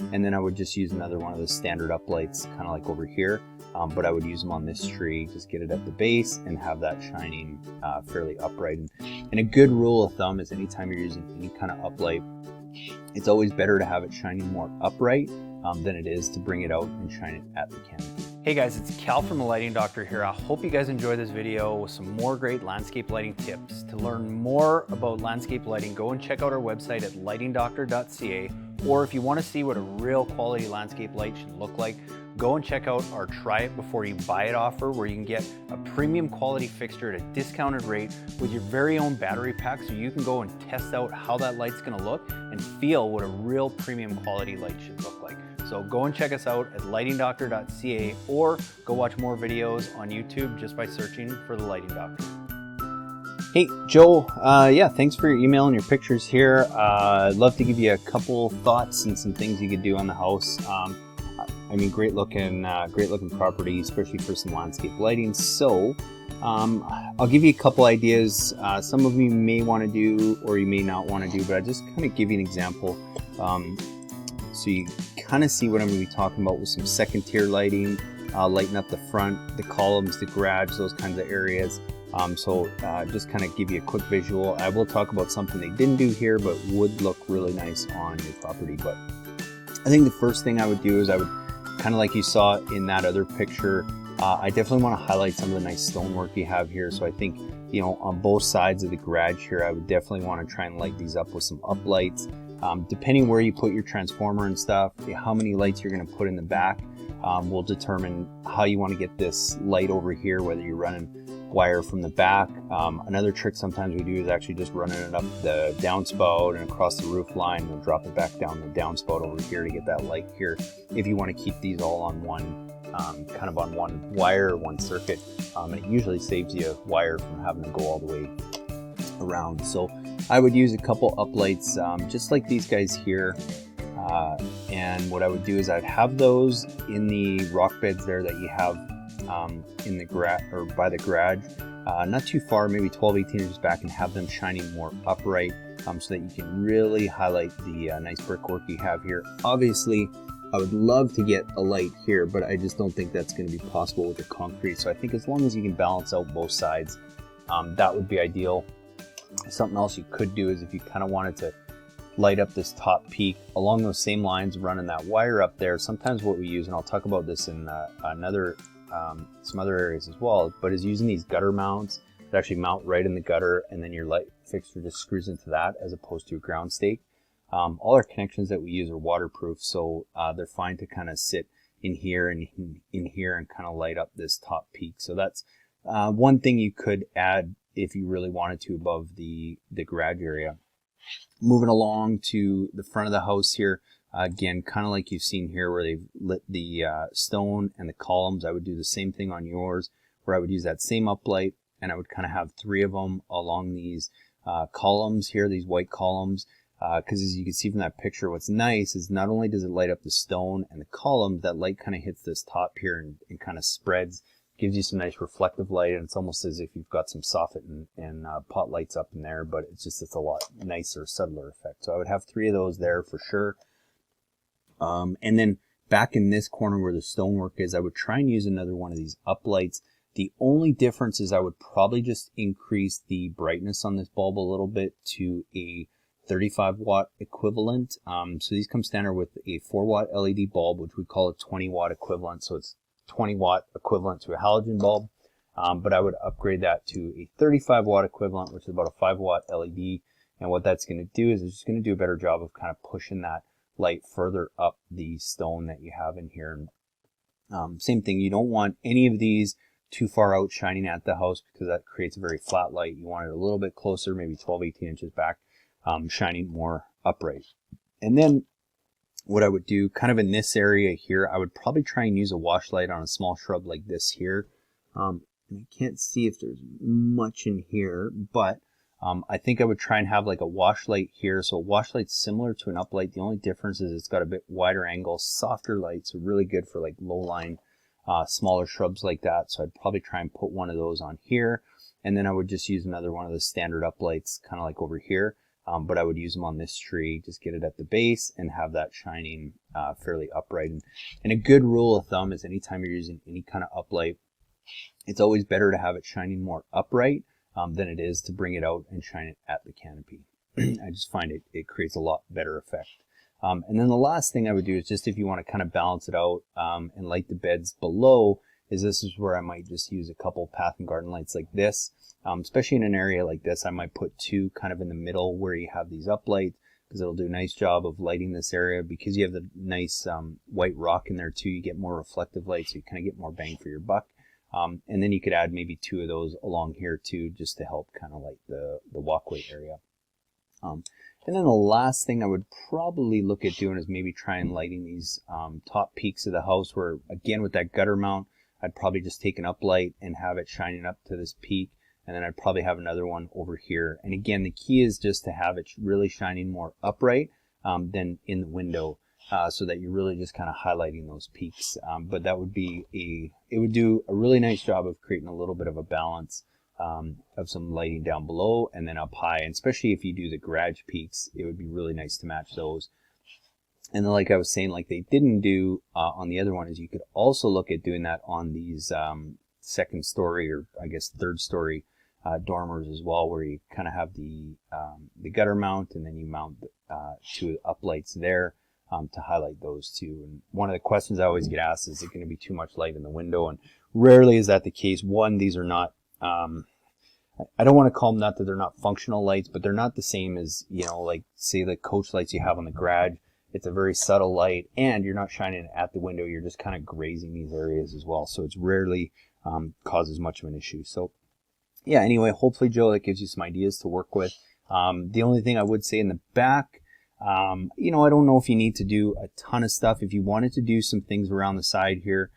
And then I would just use another one of the standard uplights, kind of like over here, but I would use them on this tree, just get it at the base and have that shining fairly upright. And a good rule of thumb is anytime you're using any kind of uplight, it's always better to have it shining more upright than it is to bring it out and shine it at the canopy. Hey guys, it's Cal from The Lighting Doctor here. I hope you guys enjoy this video with some more great landscape lighting tips. To learn more about landscape lighting, go and check out our website at lightingdoctor.ca, or if you want to see what a real quality landscape light should look like, go and check out our Try It Before You Buy It offer, where you can get a premium quality fixture at a discounted rate with your very own battery pack, so you can go and test out how that light's going to look and feel what a real premium quality light should look like. So go and check us out at lightingdoctor.ca, or go watch more videos on YouTube just by searching for The Lighting Doctor. Hey, Joe, yeah, thanks for your email and your pictures here. I'd love to give you a couple thoughts and some things you could do on the house. I mean, great looking property, especially for some landscape lighting. So I'll give you a couple ideas. Some of you may want to do or you may not want to do, but I just kind of give you an example. So you kind of see what I'm going to be talking about with some second tier lighting, lighting up the front, the columns, the garage, those kinds of areas. Just kind of give you a quick visual. I will talk about something they didn't do here, but would look really nice on your property. But I think the first thing I would do is I would, kind of like you saw in that other picture, I definitely want to highlight some of the nice stonework you have here. So I think, you know, on both sides of the garage here, I would definitely want to try and light these up with some uplights. Depending where you put your transformer and stuff, how many lights you're going to put in the back will determine how you want to get this light over here, whether you're running wire from the back. Another trick sometimes we do is actually just running it up the downspout and across the roof line. We'll drop it back down the downspout over here to get that light here, if you want to keep these all on one, kind of on one wire or one circuit. And it usually saves you wire from having to go all the way around. So I would use a couple uplights, just like these guys here. And what I would do is I'd have those in the rock beds there that you have in the garage or by the garage, not too far, maybe 12-18 inches back, and have them shining more upright, so that you can really highlight the nice brickwork you have here. Obviously, I would love to get a light here, but I just don't think that's going to be possible with the concrete. So I think as long as you can balance out both sides, that would be ideal. Something else you could do is if you kind of wanted to light up this top peak along those same lines, running that wire up there. Sometimes what we use, and I'll talk about this in some other areas as well, but is using these gutter mounts that actually mount right in the gutter, and then your light fixture just screws into that as opposed to a ground stake. All our connections that we use are waterproof, so they're fine to kind of sit in here and in here and kind of light up this top peak. So that's one thing you could add if you really wanted to above the garage area. Moving along to the front of the house here, again, kind of like you've seen here where they've lit the stone and the columns. I would do the same thing on yours, where I would use that same uplight, and I would kind of have 3 of them along these columns here, these white columns, because as you can see from that picture, what's nice is not only does it light up the stone and the columns, that light kind of hits this top here and kind of spreads, gives you some nice reflective light, and it's almost as if you've got some soffit and pot lights up in there, but it's a lot nicer, subtler effect. So I would have 3 of those there for sure. And then back in this corner where the stonework is, I would try and use another one of these uplights. The only difference is I would probably just increase the brightness on this bulb a little bit to a 35 watt equivalent. So these come standard with a 4 watt LED bulb, which we call a 20 watt equivalent. So it's 20 watt equivalent to a halogen bulb. But I would upgrade that to a 35 watt equivalent, which is about a 5 watt LED. And what that's going to do is it's just going to do a better job of kind of pushing that light further up the stone that you have in here. Same thing, you don't want any of these too far out shining at the house, because that creates a very flat light. You want it a little bit closer, maybe 12-18 inches back, shining more upright. And then what I would do kind of in this area here, I would probably try and use a wash light on a small shrub like this here. And I can't see if there's much in here, but I think I would try and have like a wash light here. So a wash light's similar to an uplight. The only difference is it's got a bit wider angle, softer lights, so really good for like low line, smaller shrubs like that. So I'd probably try and put one of those on here. And then I would just use another one of the standard uplights, kind of like over here. but I would use them on this tree, just get it at the base and have that shining fairly upright. And a good rule of thumb is anytime you're using any kind of uplight, it's always better to have it shining more upright than it is to bring it out and shine it at the canopy. I just find it creates a lot better effect. And then the last thing I would do is just if you want to kind of balance it out and light the beds below, this is where I might just use a couple path and garden lights like this. Especially in an area like this, I might put two kind of in the middle where you have these uplights, because it'll do a nice job of lighting this area. Because you have the nice white rock in there too, you get more reflective light, so you kind of get more bang for your buck. And then you could add maybe two of those along here too, just to help kind of light the walkway area. And then the last thing I would probably look at doing is maybe try and lighting these top peaks of the house, where again with that gutter mount, I'd probably just take an uplight and have it shining up to this peak, and then I'd probably have another one over here. And again, the key is just to have it really shining more upright than in the window, so that you're really just kind of highlighting those peaks. But that would be it would do a really nice job of creating a little bit of a balance of some lighting down below and then up high. And especially if you do the garage peaks, it would be really nice to match those. And then, like I was saying, like they didn't do on the other one, is you could also look at doing that on these second story, or I guess third story dormers as well, where you kind of have the gutter mount, and then you mount two uplights there to highlight those two. And one of the questions I always get asked is it going to be too much light in the window? And rarely is that the case. One, these are not I don't want to call them, not that they're not functional lights, but they're not the same as, you know, like say the coach lights you have on the garage. It's a very subtle light, and you're not shining it at the window. You're just kind of grazing these areas as well. So it's rarely causes much of an issue. So yeah, anyway, hopefully, Joe, that gives you some ideas to work with. The only thing I would say in the back, you know, I don't know if you need to do a ton of stuff. If you wanted to do some things around the side here,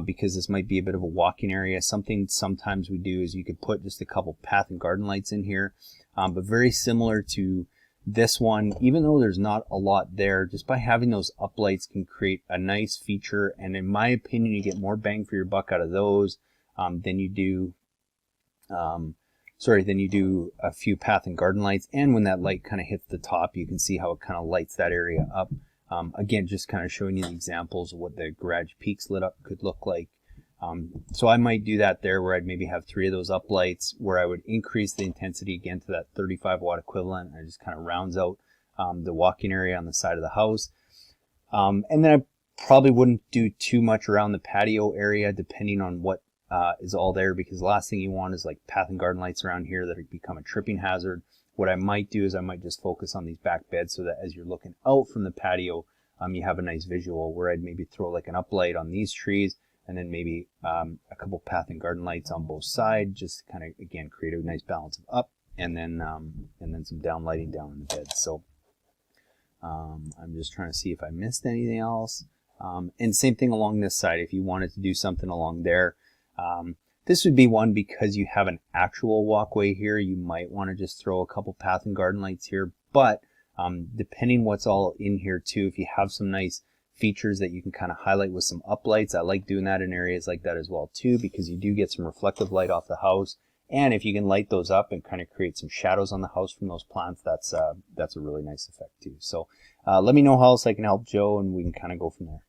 because this might be a bit of a walking area, something sometimes we do is you could put just a couple path and garden lights in here, but very similar to this one, even though there's not a lot there, just by having those uplights can create a nice feature. And in my opinion, you get more bang for your buck out of those than you do a few path and garden lights. And when that light kind of hits the top, you can see how it kind of lights that area up. Again, just kind of showing you the examples of what the garage peaks lit up could look like. So I might do that there, where I'd maybe have 3 of those uplights, where I would increase the intensity again to that 35 watt equivalent, and it just kind of rounds out the walking area on the side of the house. And then I probably wouldn't do too much around the patio area, depending on what is all there, because the last thing you want is like path and garden lights around here that become a tripping hazard. What I might do is I might just focus on these back beds, so that as you're looking out from the patio, you have a nice visual, where I'd maybe throw like an uplight on these trees, and then maybe a couple path and garden lights on both sides, just kind of, again, create a nice balance of up, and then some down lighting down in the bed. So I'm just trying to see if I missed anything else. And same thing along this side, if you wanted to do something along there. This would be one, because you have an actual walkway here, you might want to just throw a couple path and garden lights here. But depending what's all in here too, if you have some nice features that you can kind of highlight with some uplights, I like doing that in areas like that as well too, because you do get some reflective light off the house. And if you can light those up and kind of create some shadows on the house from those plants, that's a really nice effect too. So let me know how else I can help, Joe, and we can kind of go from there.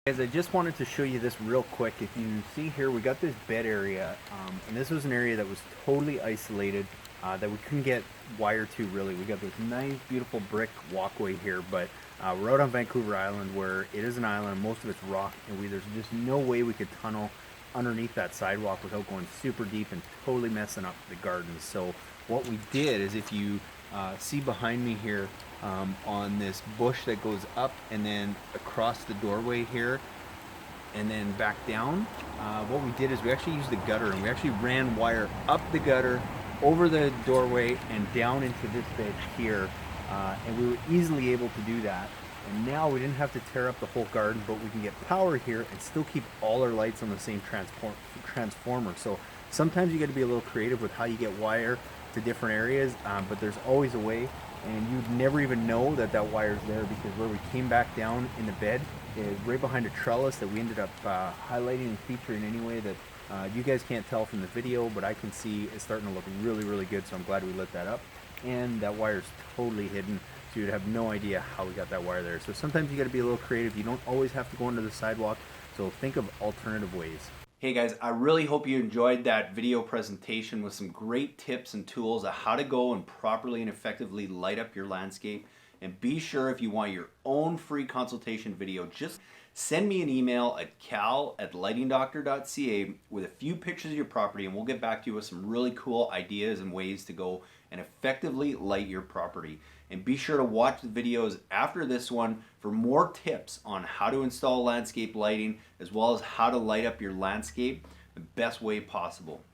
Guys, I just wanted to show you this real quick. If you see here, we got this bed area, and this was an area that was totally isolated, that we couldn't get wire to really. We got this nice, beautiful brick walkway here, but we're out on Vancouver Island, where it is an island, and most of it's rock, and there's just no way we could tunnel underneath that sidewalk without going super deep and totally messing up the gardens. So what we did is, if you see behind me here, on this bush that goes up and then across the doorway here and then back down, what we did is we actually used the gutter, and we actually ran wire up the gutter, over the doorway, and down into this bed here, and we were easily able to do that. And now we didn't have to tear up the whole garden, but we can get power here and still keep all our lights on the same transformer. So sometimes you got to be a little creative with how you get wire to different areas, but there's always a way. And you'd never even know that that wire's there, because where we came back down in the bed is right behind a trellis that we ended up highlighting and featuring anyway, that you guys can't tell from the video, but I can see it's starting to look really, really good, so I'm glad we lit that up. and that wire is totally hidden, so you'd have no idea how we got that wire there. So sometimes you got to be a little creative. You don't always have to go under the sidewalk, so think of alternative ways. Hey guys, I really hope you enjoyed that video presentation with some great tips and tools on how to go and properly and effectively light up your landscape. And be sure, if you want your own free consultation video, just send me an email at cal@lightingdoctor.ca with a few pictures of your property, and we'll get back to you with some really cool ideas and ways to go and effectively light your property. And be sure to watch the videos after this one for more tips on how to install landscape lighting, as well as how to light up your landscape the best way possible.